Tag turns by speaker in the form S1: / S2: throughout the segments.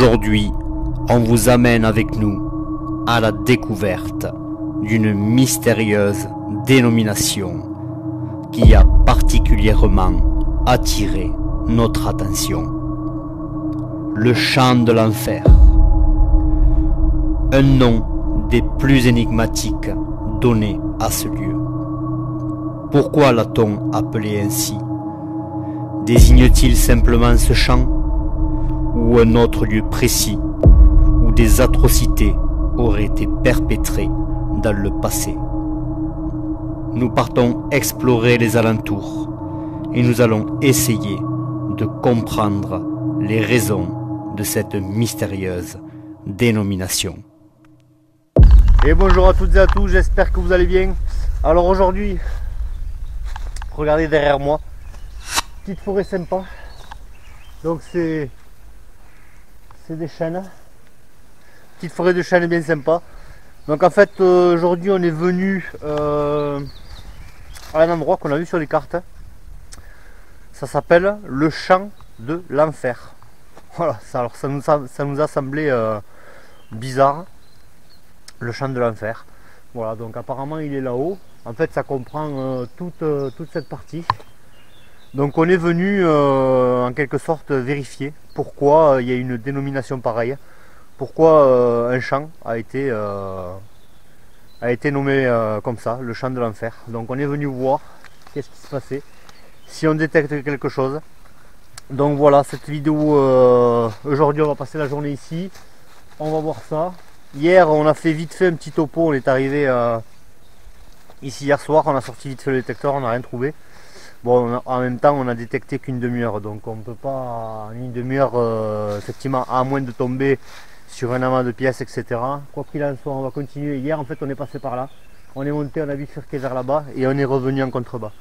S1: Aujourd'hui, on vous amène avec nous à la découverte d'une mystérieuse dénomination qui a particulièrement attiré notre attention. Le champ de l'enfer. Un nom des plus énigmatiques donné à ce lieu. Pourquoi l'a-t-on appelé ainsi? Désigne-t-il simplement ce champ ou un autre lieu précis où des atrocités auraient été perpétrées dans le passé? Nous partons explorer les alentours et nous allons essayer de comprendre les raisons de cette mystérieuse dénomination.
S2: Et bonjour à toutes et à tous, j'espère que vous allez bien. Alors aujourd'hui, regardez derrière moi, petite forêt sympa. Donc c'est des chênes, petite forêt de chênes bien sympa. Donc en fait aujourd'hui on est venu à un endroit qu'on a vu sur les cartes. Ça s'appelle le champ de l'enfer. Voilà, alors ça nous a semblé bizarre. Le champ de l'enfer. Voilà, donc apparemment il est là-haut. En fait ça comprend toute cette partie. Donc on est venu en quelque sorte vérifier pourquoi il y a une dénomination pareille. Pourquoi un champ a été nommé comme ça, le champ de l'enfer. Donc on est venu voir qu'est-ce qui se passait, si on détecte quelque chose. Donc voilà, cette vidéo, aujourd'hui on va passer la journée ici. On va voir ça. Hier on a fait vite fait un petit topo, on est arrivé ici hier soir, on a sorti vite fait le détecteur, on n'a rien trouvé. Bon, en même temps on a détecté qu'une demi-heure, donc on ne peut pas en une demi-heure, effectivement, à moins de tomber sur un amas de pièces, etc. Quoi qu'il en soit, on va continuer. Hier en fait on est passé par là, on est monté, on a bifurqué vers là-bas et on est revenu en contrebas.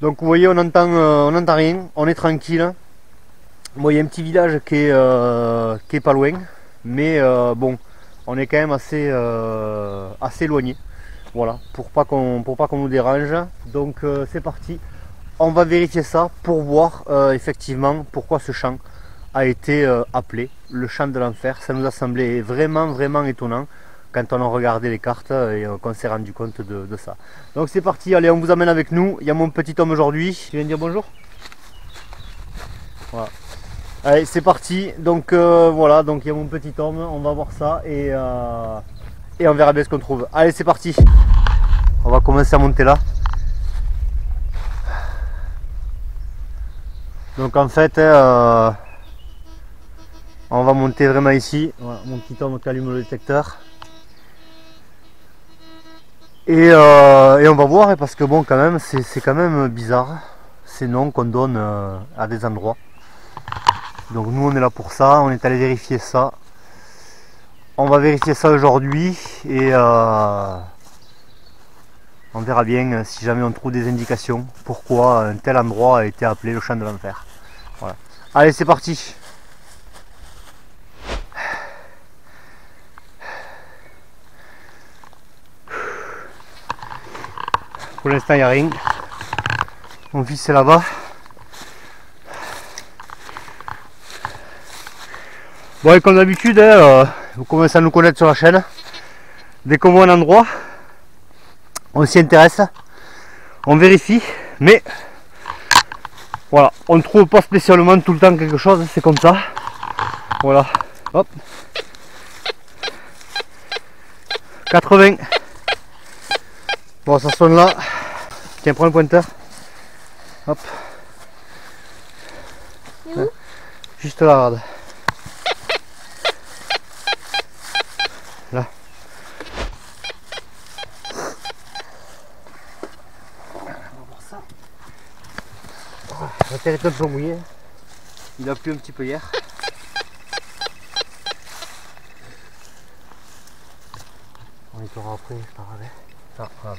S2: Donc vous voyez, on n'entend rien, on est tranquille. Bon, il y a un petit village qui est pas loin, mais bon, on est quand même assez éloigné, voilà, pour pas qu'on nous dérange. Donc c'est parti, on va vérifier ça pour voir effectivement pourquoi ce champ a été appelé le champ de l'enfer. Ça nous a semblé vraiment étonnant quand on a regardé les cartes et qu'on s'est rendu compte de ça. Donc c'est parti, allez, on vous amène avec nous. Il y a mon petit homme aujourd'hui, tu viens de dire bonjour. Voilà. Allez, c'est parti. Donc voilà, donc il y a mon petit homme, on va voir ça et on verra bien ce qu'on trouve. Allez, c'est parti. On va commencer à monter là. Donc en fait, on va monter vraiment ici. Voilà, mon petit homme qui allume le détecteur. Et on va voir, parce que bon, quand même, c'est quand même bizarre ces noms qu'on donne à des endroits. Donc nous on est là pour ça, on est allé vérifier ça. On va vérifier ça aujourd'hui et on verra bien si jamais on trouve des indications pourquoi un tel endroit a été appelé le champ de l'enfer. Voilà. Allez, c'est parti. Pour l'instant il n'y a rien. Mon fils est là-bas. Bon, et comme d'habitude, vous commencez à nous connaître sur la chaîne. Dès qu'on voit un endroit, on s'y intéresse, on vérifie, mais voilà, on ne trouve pas spécialement tout le temps quelque chose, c'est comme ça. Voilà, hop. 80. Bon, ça sonne là. Tiens, prends le pointeur. Hop. Juste là, regarde. Là. On va voir ça. La terre est un peu mouillée. Il a plu un petit peu hier. On y aura après, je t'en rappelle. Ah, voilà.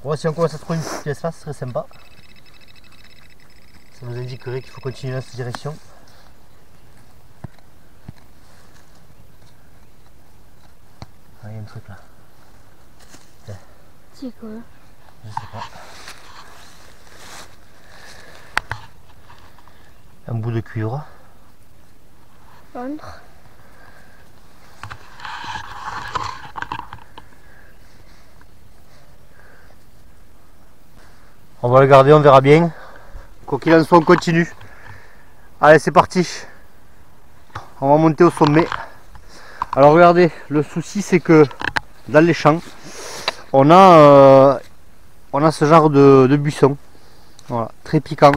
S2: Bon, si on commence à trouver une petite pièce là, ce serait sympa. Ça nous indiquerait qu'il faut continuer dans cette direction. Ah, il y a un truc là.
S3: C'est quoi?
S2: Je sais pas. Un bout de cuivre.
S3: Entre.
S2: On va le garder, on verra bien. Quoi qu'il en soit, on continue. Allez, c'est parti. On va monter au sommet. Alors regardez, le souci c'est que dans les champs, on a ce genre de buisson. Voilà, très piquant.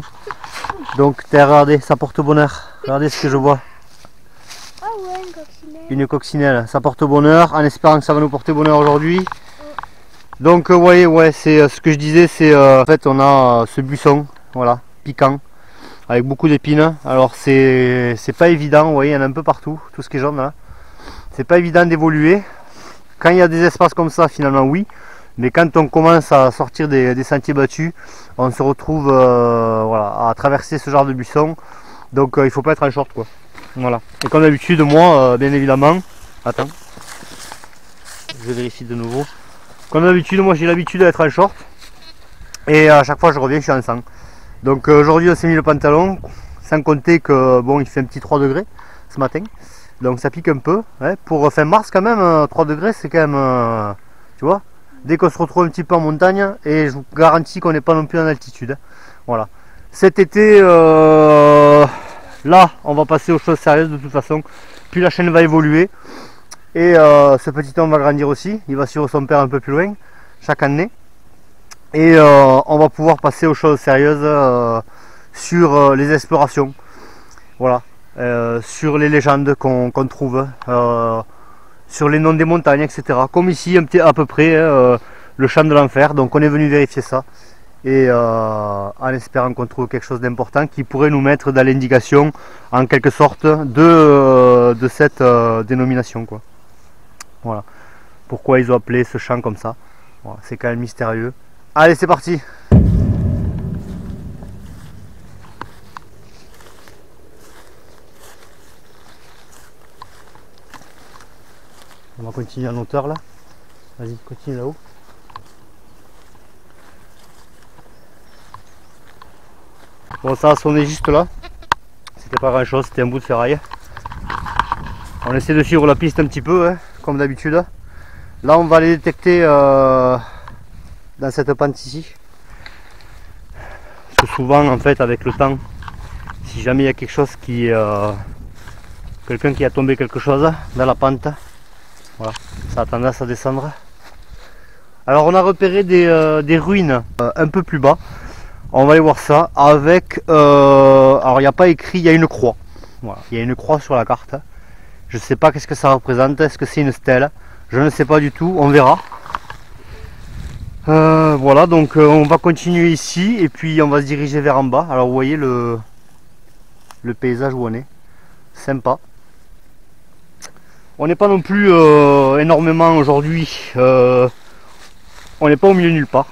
S2: Donc regardez, ça porte bonheur. Regardez ce que je vois.
S3: Ah ouais, une coccinelle.
S2: Une coccinelle, ça porte bonheur, en espérant que ça va nous porter bonheur aujourd'hui. Donc vous voyez, ouais, c'est ce que je disais, c'est en fait on a ce buisson, voilà, piquant, avec beaucoup d'épines. Alors c'est pas évident, vous voyez, il y en a un peu partout, tout ce qui est jaune là. C'est pas évident d'évoluer. Quand il y a des espaces comme ça, finalement oui. Mais quand on commence à sortir des sentiers battus, on se retrouve voilà, à traverser ce genre de buisson. Donc il faut pas être en short quoi. Voilà. Et comme d'habitude, moi, bien évidemment, attends, je vérifie de nouveau. Comme d'habitude, moi j'ai l'habitude d'être en short. Et à chaque fois je reviens, je suis en sang. Donc aujourd'hui on s'est mis le pantalon, sans compter que bon il fait un petit 3 degrés ce matin. Donc ça pique un peu. Hein. Pour fin mars quand même, 3 degrés c'est quand même, tu vois, dès qu'on se retrouve un petit peu en montagne, et je vous garantis qu'on n'est pas non plus en altitude. Hein. Voilà. Cet été, là on va passer aux choses sérieuses de toute façon. Puis la chaîne va évoluer. Et ce petit homme va grandir aussi, il va suivre son père un peu plus loin chaque année. Et on va pouvoir passer aux choses sérieuses sur les explorations. Voilà, sur les légendes qu'on trouve, sur les noms des montagnes, etc. Comme ici, à peu près, le champ de l'enfer. Donc on est venu vérifier ça. Et en espérant qu'on trouve quelque chose d'important qui pourrait nous mettre dans l'indication, en quelque sorte, de cette dénomination, quoi. Voilà. Pourquoi ils ont appelé ce champ comme ça. Voilà, c'est quand même mystérieux. Allez, c'est parti. On va continuer en hauteur là. Vas-y, continue là-haut. Bon, ça a sonné juste là. C'était pas grand chose, c'était un bout de ferraille. On essaie de suivre la piste un petit peu, hein, comme d'habitude. Là, on va les détecter dans cette pente ici. Parce que souvent, en fait, avec le temps, si jamais il y a quelque chose qui... quelqu'un qui a tombé quelque chose dans la pente, voilà, ça a tendance à descendre. Alors, on a repéré des ruines un peu plus bas. On va aller voir ça avec... alors, il n'y a pas écrit, il y a une croix. Voilà, il y a une croix sur la carte. Je ne sais pas qu'est-ce que ça représente. Est-ce que c'est une stèle? Je ne sais pas du tout. On verra. Voilà, donc on va continuer ici et puis on va se diriger vers en bas. Alors vous voyez le paysage où on est. Sympa. On n'est pas non plus énormément aujourd'hui. On n'est pas au milieu nulle part.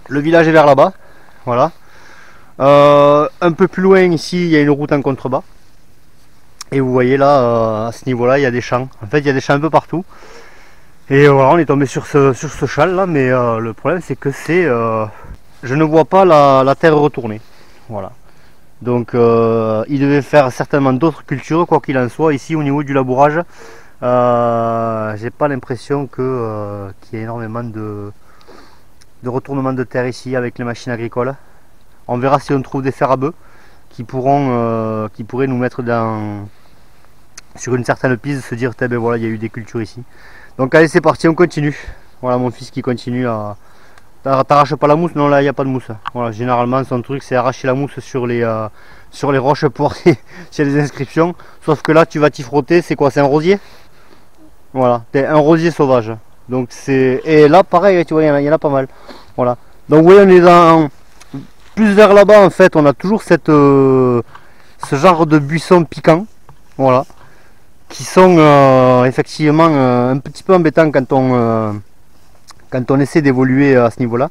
S2: Le village est vers là-bas. Voilà. Un peu plus loin ici, il y a une route en contrebas. Et vous voyez là, à ce niveau-là, il y a des champs. En fait, il y a des champs un peu partout. Et voilà, on est tombé sur ce châle là, mais le problème c'est que c'est... je ne vois pas la terre retournée. Voilà. Donc il devait faire certainement d'autres cultures, quoi qu'il en soit. Ici au niveau du labourage, j'ai pas l'impression qu'il y ait énormément de retournement de terre ici avec les machines agricoles. On verra si on trouve des fers à bœufs qui pourraient nous mettre sur une certaine piste, se dire ben voilà, il y a eu des cultures ici. Donc allez, c'est parti, on continue. Voilà mon fils qui continue à... T'arraches pas la mousse? Non, là il n'y a pas de mousse. Voilà, généralement son truc c'est arracher la mousse sur les roches pour s'il y a des inscriptions. Sauf que là tu vas t'y frotter, c'est quoi? C'est un rosier? Voilà, c'est un rosier sauvage. Donc c'est... Et là pareil, tu vois, il y en a pas mal. Voilà. Donc vous voyez, on est dans... Plus vers là-bas en fait, on a toujours ce genre de buissons piquants. Voilà. Qui sont effectivement un petit peu embêtants quand on essaie d'évoluer à ce niveau-là.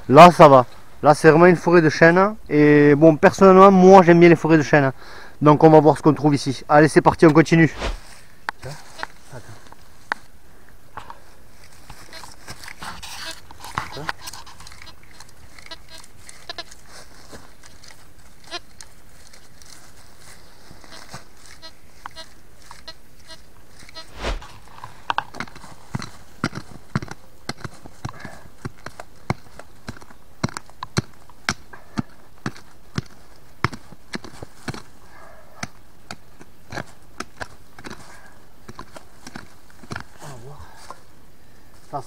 S2: Là, ça va. Là, c'est vraiment une forêt de chênes. Et bon, personnellement, moi, j'aime bien les forêts de chênes. Donc, on va voir ce qu'on trouve ici. Allez, c'est parti, on continue.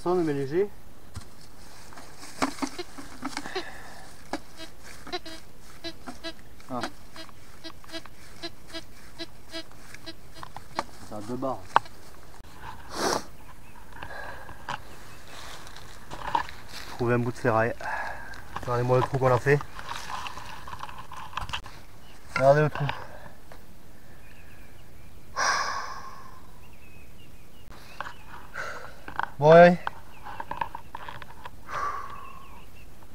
S2: sonne mais léger. Ah. Ça a 2 barres. Trouver un bout de ferraille. Regardez-moi le trou qu'on a fait. Regardez le trou. Bon allez.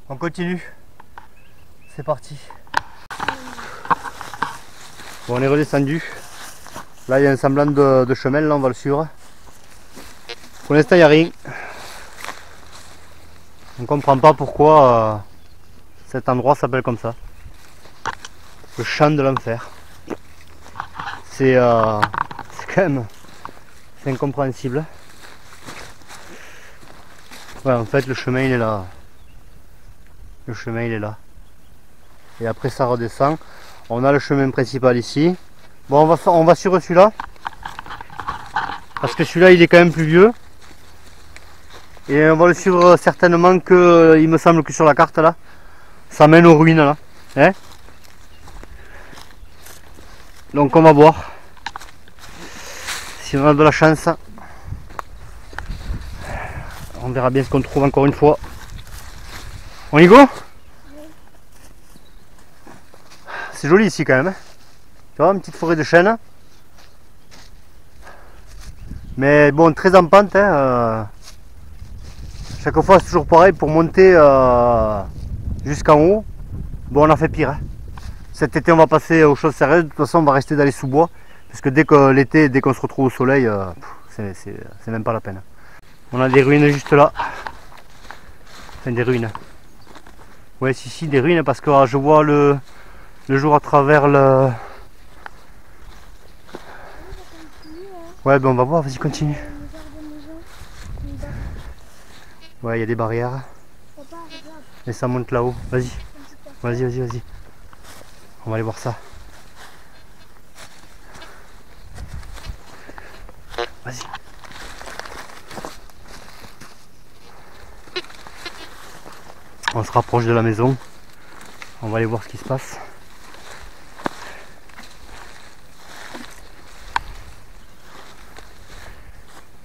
S2: On continue. C'est parti. Bon, on est redescendu. Là il y a un semblant de chemin, là on va le suivre. Pour l'instant il n'y a rien. On ne comprend pas pourquoi cet endroit s'appelle comme ça. Le champ de l'enfer. C'est quand même incompréhensible. Ouais, en fait le chemin il est là. Le chemin il est là. Et après ça redescend. On a le chemin principal ici. Bon, on va sur celui-là. Parce que celui-là il est quand même plus vieux. Et on va le suivre certainement que, il me semble que sur la carte là, ça mène aux ruines là. Hein? Donc on va voir. Si on a de la chance. On verra bien ce qu'on trouve encore une fois. On y go? C'est joli ici quand même. Hein, tu vois, une petite forêt de chênes. Mais bon, très en pente. Hein, chaque fois c'est toujours pareil pour monter jusqu'en haut. Bon, on a fait pire. Hein. Cet été on va passer aux choses sérieuses. De toute façon on va rester dans les sous-bois. Parce que dès que l'été, dès qu'on se retrouve au soleil, c'est même pas la peine. On a des ruines juste là. Enfin des ruines. Ouais, si, des ruines parce que je vois le jour à travers le... Ouais, ben on va voir, vas-y continue. Ouais, il y a des barrières. Et ça monte là-haut. Vas-y. Vas-y. On va aller voir ça. Vas-y. On se rapproche de la maison. On va aller voir ce qui se passe.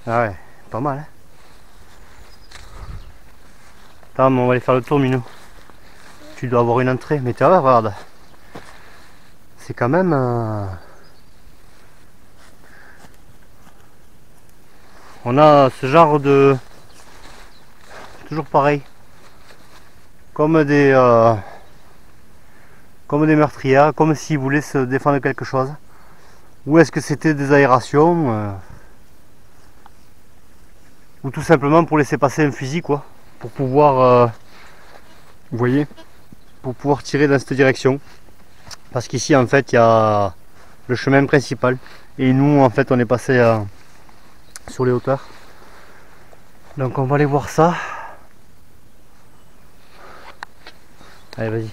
S2: Ah ouais, pas mal. Hein. Attends, on va aller faire le tour, Minou. Tu dois avoir une entrée, mais tu vois, regarde. C'est quand même... On a ce genre de... Toujours pareil. Comme des meurtrières, comme s'ils voulaient se défendre de quelque chose. Ou est-ce que c'était des aérations ou tout simplement pour laisser passer un fusil, quoi. Pour pouvoir... vous voyez, pour pouvoir tirer dans cette direction. Parce qu'ici en fait il y a le chemin principal. Et nous en fait on est passé sur les hauteurs. Donc on va aller voir ça. Allez, vas-y.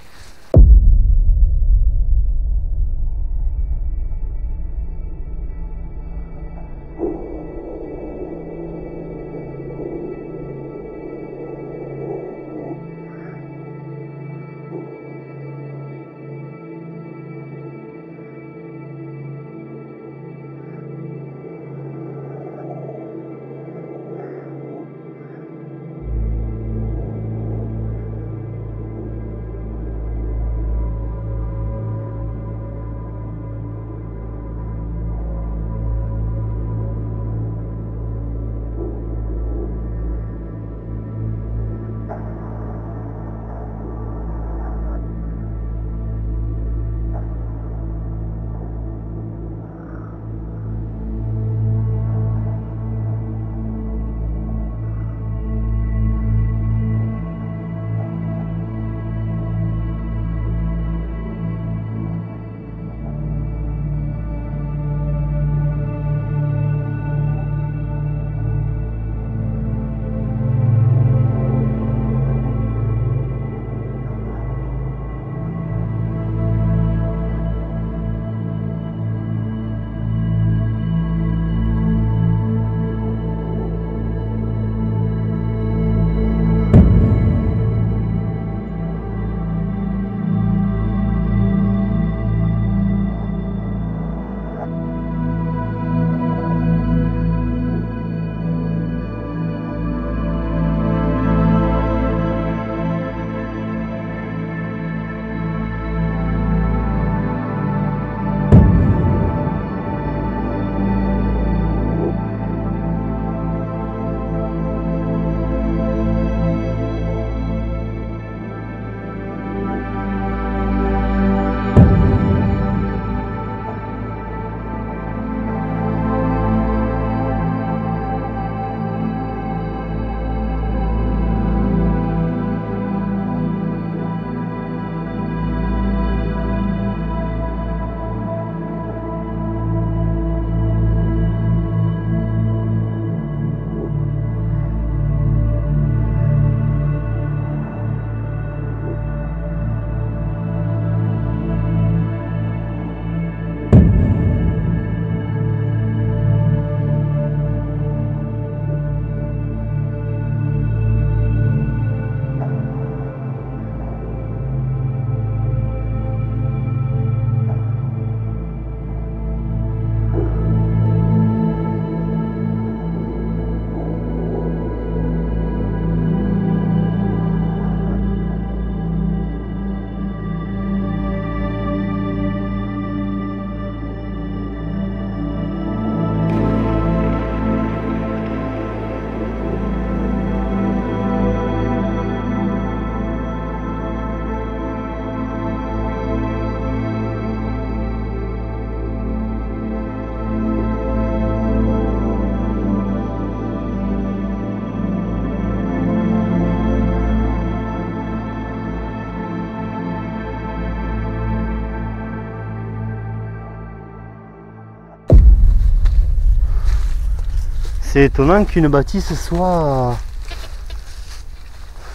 S2: C'est étonnant qu'une bâtisse soit...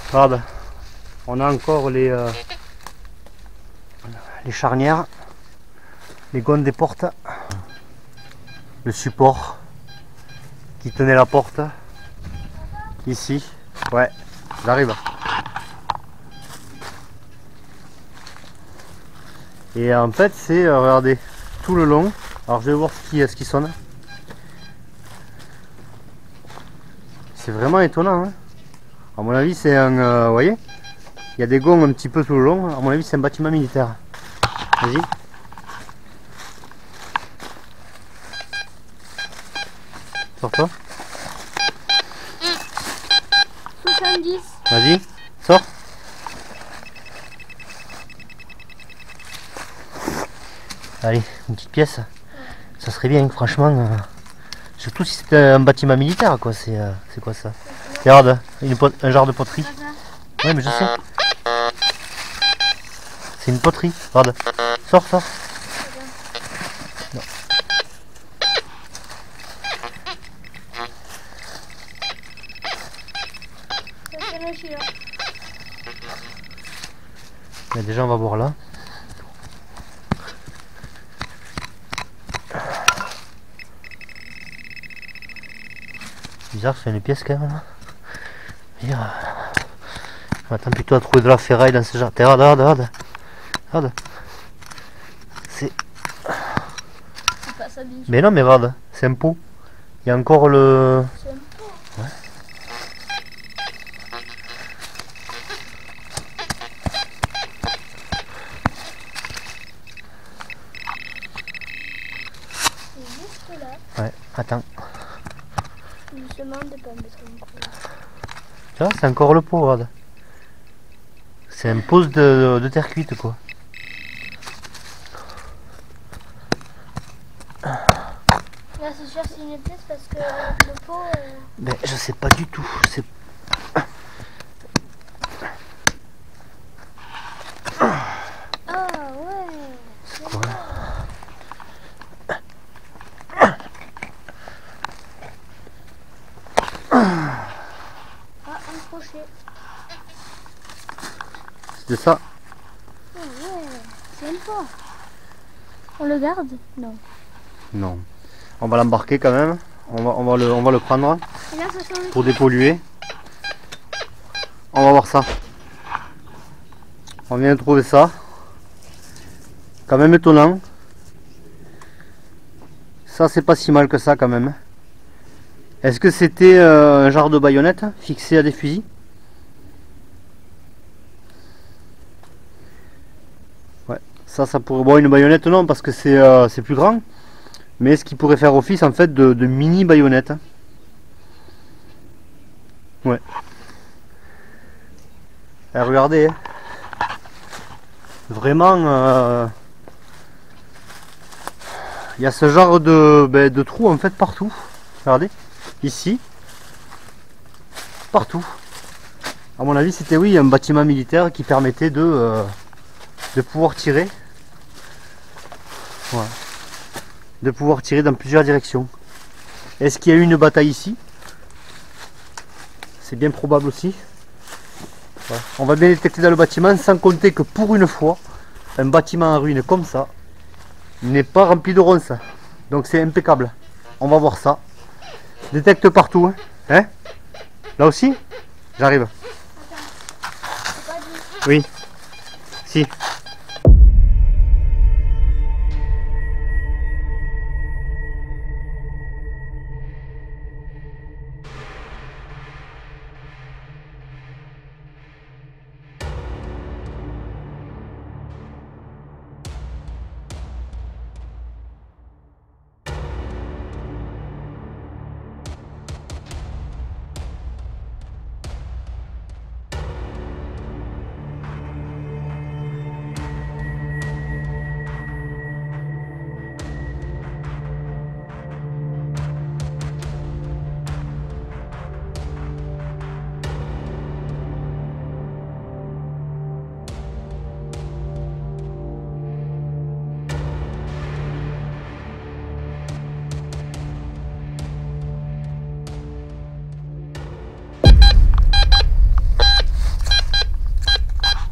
S2: Regarde, on a encore les charnières, les gonds des portes, le support qui tenait la porte, ici, ouais, j'arrive. Et en fait c'est, regardez, tout le long, alors je vais voir ce qui sonne. C'est vraiment étonnant, hein. À mon avis c'est un, vous voyez, il y a des gonds un petit peu tout le long, à mon avis c'est un bâtiment militaire. Vas-y. Sors-toi.
S3: 70.
S2: Vas-y, sors. Allez, une petite pièce. Ça serait bien, franchement. Surtout si c'était un bâtiment militaire, quoi. C'est quoi ça? Regarde, un genre de poterie. Ouais, mais je sais. C'est une poterie. Regarde. Sors, sors. Non. Mais déjà, on va voir là. Bizarre, c'est une pièce quand même là. Je m'attends plutôt à trouver de la ferraille dans ce genre. Regarde, regarde, regarde. Regarde. C'est.
S3: Pas ça, bien sûr.
S2: Mais non, mais regarde, c'est un pot. Il y a encore le.
S3: C'est un pot.
S2: Ouais.
S3: C'est juste là.
S2: Ouais, attends.
S3: Doucement de pas mettre un coup.
S2: Tu vois, c'est encore le pot, regarde. C'est un pot de terre cuite, quoi.
S3: Là, c'est sûr, c'est une pièce parce que le pot.
S2: Ben, je sais pas du tout. C'est.
S3: Ah ouais.
S2: C'est quoi?
S3: Ah, un crochet.
S2: C'est ça.
S3: Ah ouais. C'est un pot. On le garde? Non.
S2: Non. On va l'embarquer quand même. On va le prendre
S3: Et là, ça change.
S2: pour dépolluer. On va voir ça. On vient de trouver ça. Quand même étonnant. Ça, c'est pas si mal que ça quand même. Est-ce que c'était un genre de baïonnette fixé à des fusils? Ouais, ça pourrait. Bon, une baïonnette non, parce que c'est plus grand. Mais ce qui pourrait faire office en fait de mini baïonnette. Ouais. Et regardez. Vraiment. Il y a ce genre de trous en fait partout. Regardez. Ici. Partout. À mon avis c'était oui un bâtiment militaire qui permettait de pouvoir tirer. Voilà. De pouvoir tirer dans plusieurs directions. Est-ce qu'il y a eu une bataille ici? C'est bien probable aussi. Voilà. On va bien détecter dans le bâtiment, sans compter que pour une fois, un bâtiment en ruine comme ça n'est pas rempli de ronces. Donc c'est impeccable. On va voir ça. Détecte partout. Hein? Là aussi? J'arrive. Oui. Si.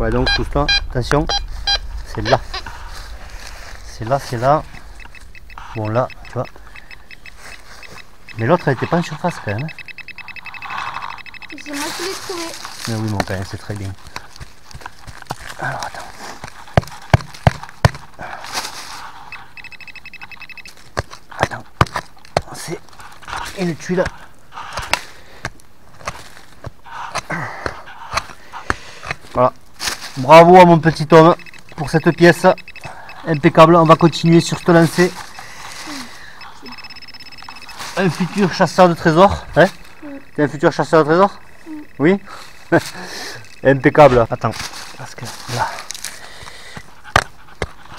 S2: Ouais, donc pousse-toi, attention, c'est là. C'est là, c'est là. Bon là, tu vois. Mais l'autre elle était pas en surface quand même.
S3: C'est moi qui l'ai trouvé.
S2: Mais oui, mon père, c'est très bien. Alors attends. Attends. C'est une tuile. Voilà. Bravo à mon petit homme pour cette pièce. Impeccable. On va continuer sur ce lancer. Un futur chasseur de trésors. Hein? T'es un futur chasseur de trésors? Oui. Impeccable. Attends. Parce que là.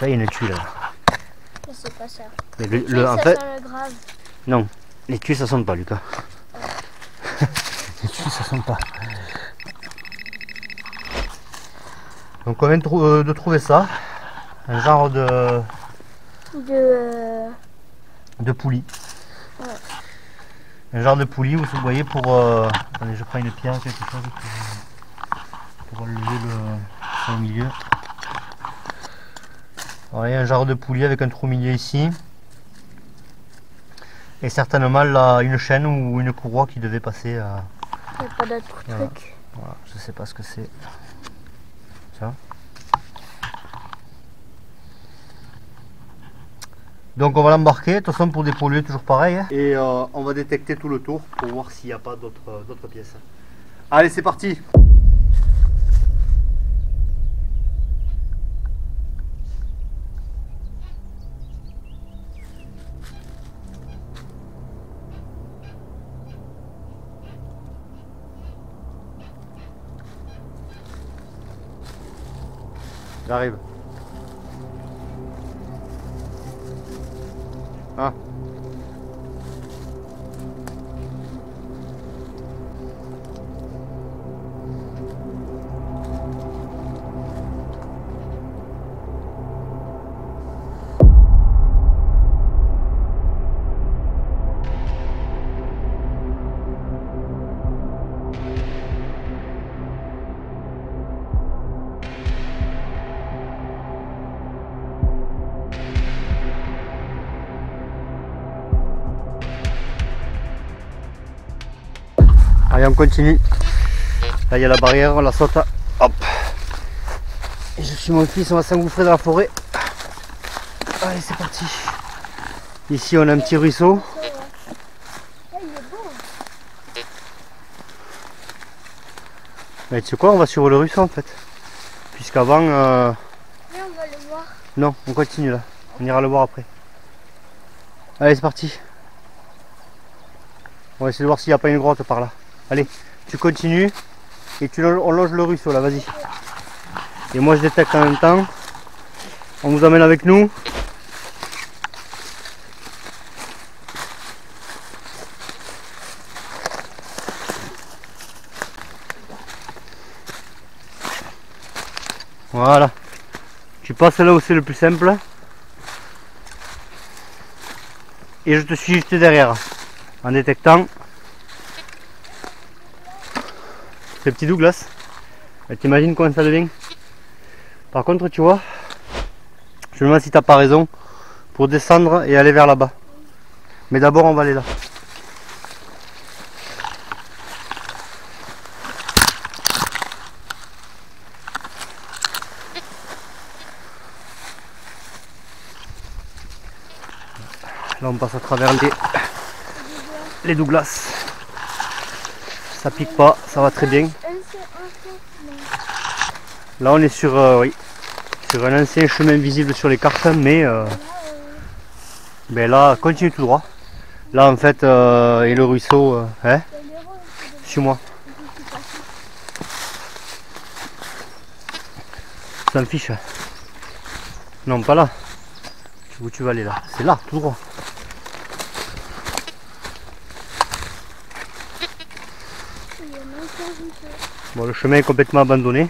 S2: Là, il y a une tuile.
S3: C'est pas ça.
S2: Mais
S3: Ça
S2: en fait.
S3: sent le grave.
S2: Non. Les tuiles ça sonne pas, Lucas. Les tuiles ça sonne pas. Donc on vient de trouver ça. Un genre de poulie.
S3: Ouais.
S2: Un genre de poulie, vous voyez, pour... Attendez, je prends une pierre, quelque chose pour enlever le milieu. Voilà, un genre de poulie avec un trou au milieu ici. Et certainement là, une chaîne ou une courroie qui devait passer à...
S3: Il n'y a pas d'autre truc.
S2: Voilà, je sais pas ce que c'est. Ça. Donc on va l'embarquer, de toute façon pour dépolluer toujours pareil. Hein. Et on va détecter tout le tour pour voir s'il n'y a pas d'autres pièces. Allez, c'est parti! J'arrive. Ah. Allez, on continue. Là, il y a la barrière, on la saute. Hop. Et je suis mon fils, on va s'engouffrer dans la forêt. Allez, c'est parti. Ici, on a un petit ruisseau.
S3: Il est beau.
S2: Mais tu sais quoi, on va sur le ruisseau en fait. Puisqu'avant...
S3: Viens, on va le voir.
S2: Non, on continue là. On ira le voir après. Allez, c'est parti. On va essayer de voir s'il n'y a pas une grotte par là. Allez, tu continues et on longe le ruisseau là, vas-y. Et moi je détecte en même temps. On vous emmène avec nous. Voilà. Tu passes là où c'est le plus simple. Et je te suis juste derrière. En détectant. Ce petit Douglas. T'imagines comment ça devient. Par contre, tu vois, je me demande si t'as pas raison pour descendre et aller vers là-bas. Mais d'abord, on va aller là. Là, on passe à travers les Douglas. Ça pique pas, ça va très bien. Là on est sur, oui, sur un ancien chemin visible sur les cartes, mais ben là continue tout droit. Là en fait et le ruisseau, hein, suis-moi. Ça me fiche. Non, pas là. Où tu vas aller là? C'est là, tout droit. Bon, le chemin est complètement abandonné.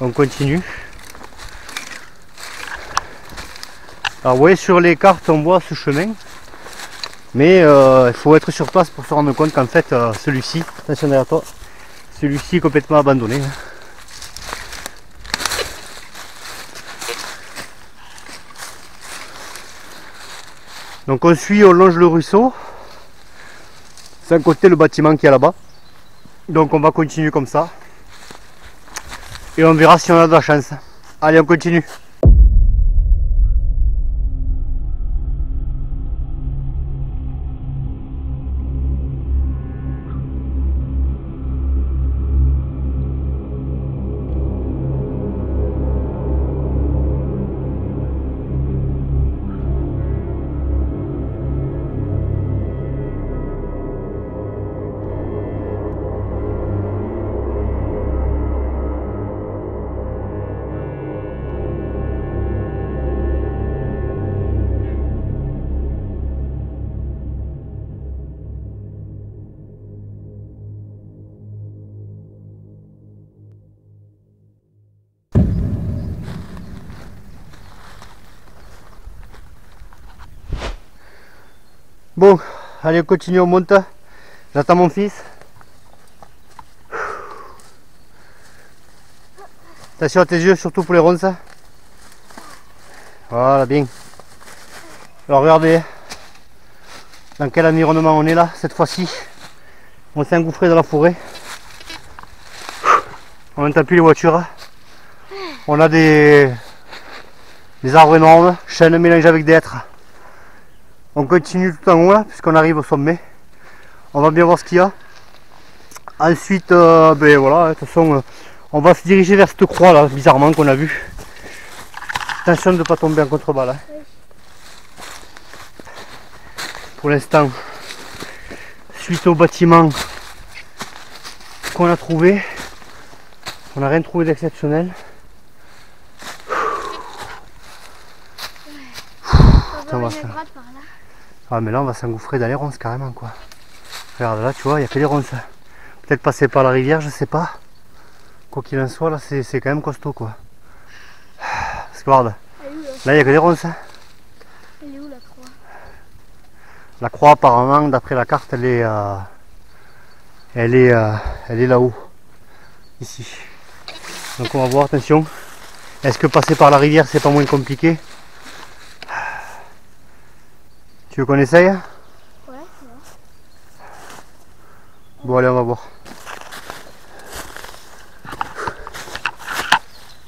S2: On continue. Alors oui, sur les cartes on voit ce chemin. Mais il faut être sur place pour se rendre compte qu'en fait celui-ci, attention derrière toi, celui-ci est complètement abandonné. Donc on suit, on longe le ruisseau. C'est à côté le bâtiment qui est là-bas. Donc on va continuer comme ça. Et on verra si on a de la chance. Allez, on continue. Bon, allez, on continue, on monte. J'attends mon fils. Attention à tes yeux, surtout pour les ronces. Voilà, bien. Alors regardez dans quel environnement on est là cette fois-ci. On s'est engouffré dans la forêt. On n'entend plus les voitures. On a des arbres énormes, chênes mélangés avec des hêtres. On continue tout en haut là, puisqu'on arrive au sommet. On va bien voir ce qu'il y a. Ensuite, ben voilà, de toute façon, on va se diriger vers cette croix là, bizarrement, qu'on a vue. Attention de ne pas tomber en contrebas. Hein. Pour l'instant, suite au bâtiment qu'on a trouvé, on n'a rien trouvé d'exceptionnel. Ah mais là on va s'engouffrer dans les ronces carrément quoi. Regarde là tu vois, il n'y a que des ronces. Peut-être passer par la rivière, je sais pas. Quoi qu'il en soit là c'est quand même costaud quoi. Parce que regarde, là il n'y a que des ronces.
S3: Elle est où la croix?
S2: La croix apparemment d'après la carte elle est là-haut. Ici. Donc on va voir, attention. Est-ce que passer par la rivière c'est pas moins compliqué? Tu veux qu'on essaye?
S3: Ouais, ouais.
S2: Bon allez on va voir.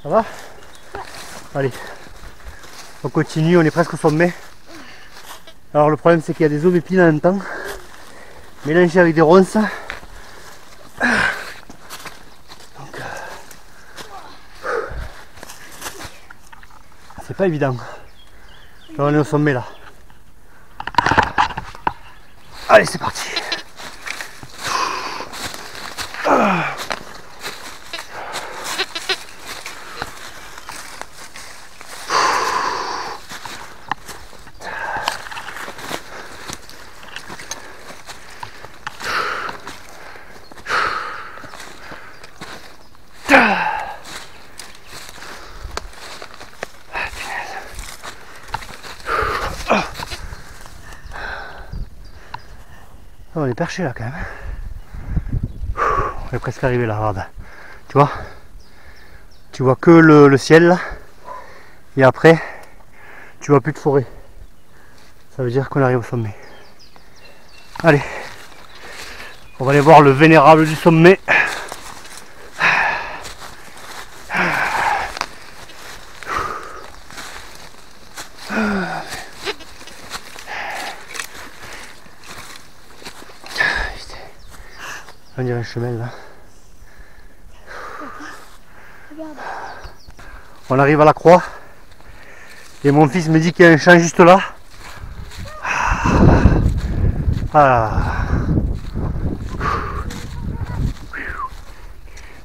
S2: Ça va? Allez. On continue, on est presque au sommet. Alors le problème c'est qu'il y a des aubépines en même temps. Mélangées avec des ronces. Donc c'est pas évident. Là on est au sommet là. Allez, c'est parti. On est perché là quand même. On est presque arrivé là, regarde. Tu vois que le ciel là. Et après, tu vois plus de forêt. Ça veut dire qu'on arrive au sommet. Allez. On va aller voir le vénérable du sommet. On dirait un chemin là.
S3: Regarde.
S2: On arrive à la croix. Et mon fils me dit qu'il y a un champ juste là. Ah.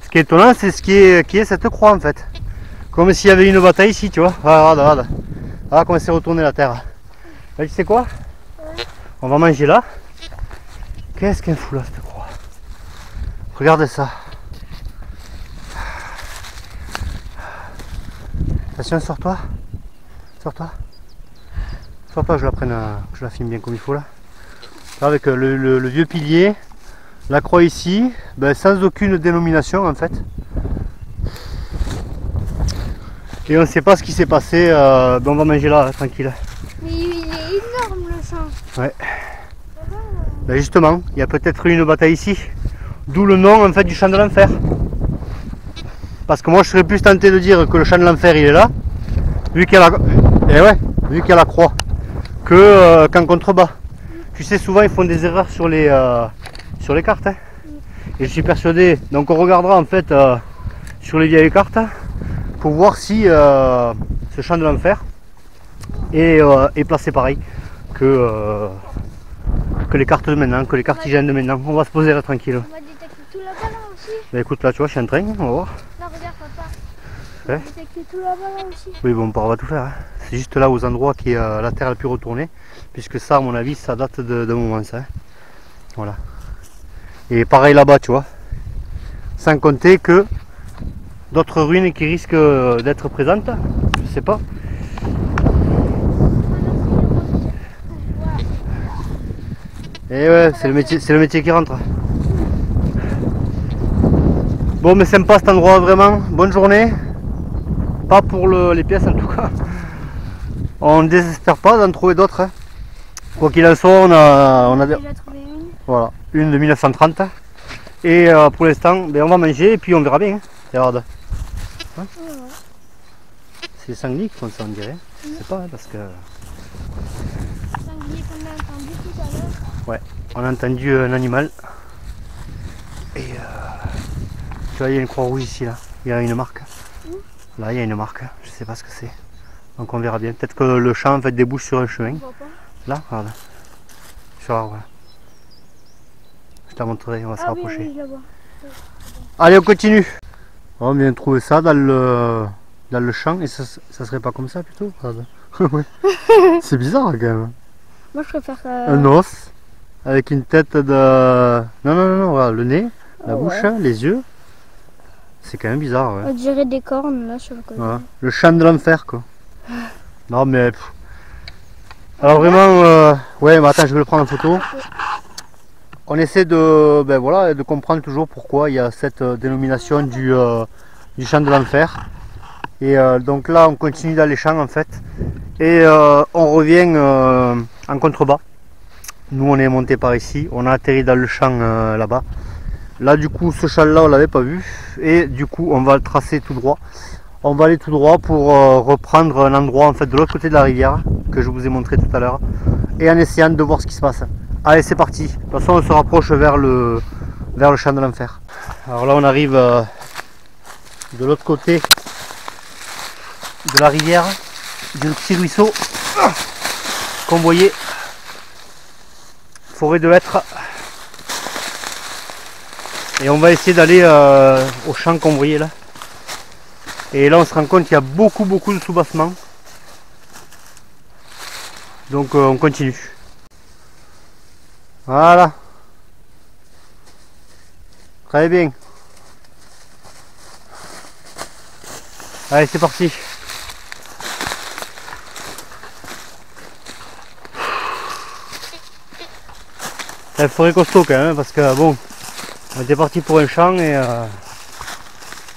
S2: Ce qui est étonnant, c'est ce qui est cette croix en fait. Comme s'il y avait une bataille ici, tu vois. Ah, regarde, regarde. Ah, comment c'est retourné la terre. Là, tu sais quoi?
S3: Ouais.
S2: On va manger là. Qu'est-ce qu'elle fout là cette croix? Regardez ça. Attention, sors-toi. Sors-toi. Sors-toi, je la prenne, je la filme bien comme il faut là. Avec le vieux pilier, la croix ici, ben, sans aucune dénomination en fait. Et on ne sait pas ce qui s'est passé, ben, on va manger là, tranquille.
S3: Mais il est énorme le champ.
S2: Ouais. Ben justement, il y a peut-être eu une bataille ici. D'où le nom en fait du champ de l'enfer. Parce que moi je serais plus tenté de dire que le champ de l'enfer il est là, vu qu'il y a la, vu qu'il y a la croix, que qu'en contrebas. Tu sais, souvent ils font des erreurs sur les cartes. Hein. Et je suis persuadé, donc on regardera en fait sur les vieilles cartes pour voir si ce champ de l'enfer est placé pareil que les cartes de maintenant, que les cartesiennes de maintenant. On va se poser là tranquille.
S3: On va détecter tout là-bas là aussi.
S2: Bah écoute, là tu vois, je suis en train, on va voir.
S3: Là, regarde papa. On
S2: Ouais.
S3: va détecter tout là-bas là aussi.
S2: Oui, bon, on va tout faire. Hein. C'est juste là aux endroits qui est la terre la plus retournée, puisque ça, à mon avis, ça date d'un moment ça. Hein. Voilà. Et pareil là-bas, tu vois. Sans compter que d'autres ruines qui risquent d'être présentes, je sais pas. Et ouais, c'est le métier qui rentre. Bon, mais sympa cet endroit, vraiment. Bonne journée. Pas pour les pièces en tout cas. On ne désespère pas d'en trouver d'autres. Hein. Quoi qu'il en soit, on a
S3: déjà trouvé une.
S2: voilà, une de 1930. Et pour l'instant, ben, on va manger et puis on verra bien. Hein. Regarde. Hein, c'est les sangliers qui font ça, on dirait. Je sais pas, hein, parce que...
S3: Sanglier qu'on a entendu tout à l'heure.
S2: Ouais, on a entendu un animal. Et tu vois, il y a une croix rouge ici, là. Il y a une marque. Là, il y a une marque. Je sais pas ce que c'est. Donc on verra bien. Peut-être que le champ en fait débouche sur un chemin.
S3: On voit pas.
S2: Là, regarde. Sur l'arbre. Je te la montrerai, on va se rapprocher.
S3: Oui, là-bas.
S2: Allez, on continue. On vient de trouver ça dans le champ et ça serait pas comme ça plutôt. Ouais. C'est bizarre quand même.
S3: Moi, je préfère
S2: Un os avec une tête de... Non, regarde, le nez, la bouche, les yeux. C'est quand même bizarre. Ouais.
S3: On dirait des cornes là sur le côté.
S2: Voilà. Le champ de l'enfer quoi. Non mais... Alors vraiment... Ouais, mais attends, je vais le prendre en photo. On essaie de comprendre toujours pourquoi il y a cette dénomination du champ de l'enfer. Et donc là on continue dans les champs en fait. Et on revient en contrebas. Nous on est monté par ici, on a atterri dans le champ là-bas. Là du coup ce champ là on l'avait pas vu. Et du coup on va le tracer tout droit. On va aller tout droit pour reprendre un endroit en fait de l'autre côté de la rivière que je vous ai montré tout à l'heure. Et en essayant de voir ce qui se passe. Allez, c'est parti. De toute façon, on se rapproche vers le champ de l'enfer. Alors là, on arrive de l'autre côté de la rivière, du petit ruisseau. Comme vous voyez, forêt de hêtres. Et on va essayer d'aller au champ qu'on voyait là. Et là, on se rend compte qu'il y a beaucoup de sous-bassements. Donc, on continue. Voilà. Très bien. Allez, c'est parti. Il faudrait costaud quand même, parce que bon, on était parti pour un champ et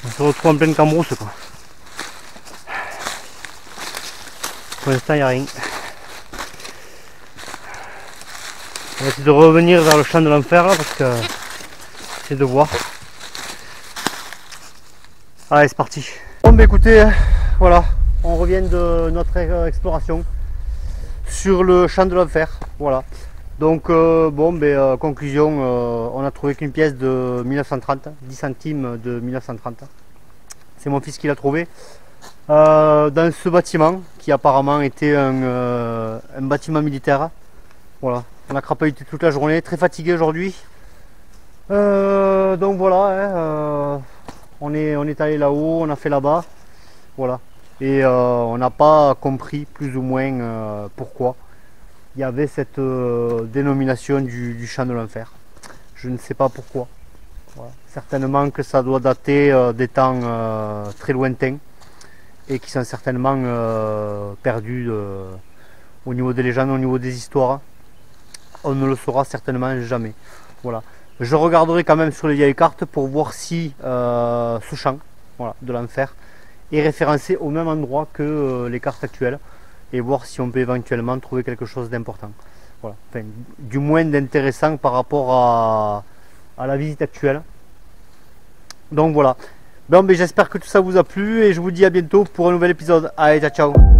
S2: on se retrouve en pleine cambrousse quoi. Pour l'instant, il n'y a rien. On va essayer de revenir vers le champ de l'enfer là parce que c'est de voir. Allez, c'est parti. Bon, bah écoutez, voilà, on revient de notre exploration sur le champ de l'enfer. Voilà. Donc, conclusion, on a trouvé qu'une pièce de 1930, 10 centimes de 1930. C'est mon fils qui l'a trouvé. Dans ce bâtiment qui apparemment était un bâtiment militaire. Voilà. On a crapahuté toute la journée, très fatigué aujourd'hui. Donc voilà, hein, on est allé là-haut, on a fait là-bas. Voilà. Et on n'a pas compris plus ou moins pourquoi il y avait cette dénomination du champ de l'enfer. Je ne sais pas pourquoi. Voilà. Certainement que ça doit dater des temps très lointains et qui sont certainement perdus au niveau des légendes, au niveau des histoires. On ne le saura certainement jamais. Voilà. Je regarderai quand même sur les vieilles cartes pour voir si ce champ, voilà, de l'enfer est référencé au même endroit que les cartes actuelles et voir si on peut éventuellement trouver quelque chose d'important. voilà. Enfin, du moins d'intéressant par rapport à la visite actuelle. Donc voilà. Bon, mais j'espère que tout ça vous a plu et je vous dis à bientôt pour un nouvel épisode. Allez, ciao ciao.